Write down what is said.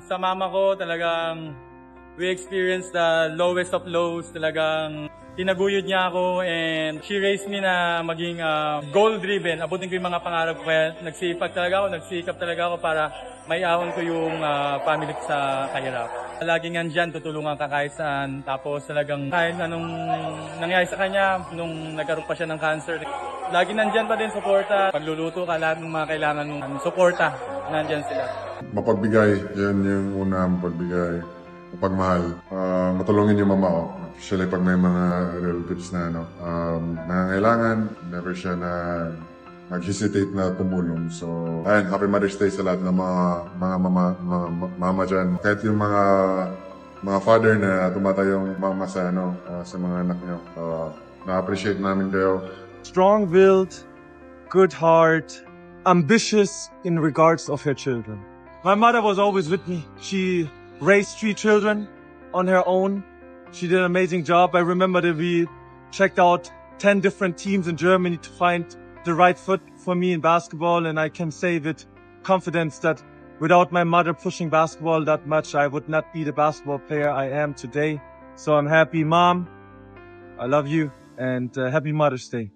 Sa mama ko, talagang we experienced the lowest of lows. Talagang tinaguyod niya ako and she raised me na maging goal-driven. Abutin ko yung mga pangarap ko. Kaya nagsikap talaga ako para maiahon ko yung family ko sa kahirap. Laging andyan, tutulungan ka kahit saan. Tapos talagang kahit anong nangyari sa kanya, nung nagkaroon pa siya ng cancer, lagi nandyan pa din, suporta. Pagluluto ka, lahat ng mga kailangan mong suporta, nandyan sila. Mapagbigay, yan yung una, mapagbigay. Mapagmahal. Matulungin yung mama ko. Especially pag may mga relatives na nangangailangan, never siya na nag-hesitate na tumulong. So, ayun, Happy Mother's Day sa lahat ng mga mama dyan. Kahit yung mga father na tumatayong mama sa mga anak nyo. Na-appreciate namin kayo. Strong-willed, good heart, ambitious in regards of her children. My mother was always with me. She raised 3 children on her own. She did an amazing job. I remember that we checked out 10 different teams in Germany to find the right foot for me in basketball, and I can say with confidence that without my mother pushing basketball that much, I would not be the basketball player I am today. So I'm happy, Mom. I love you, and happy Mother's Day.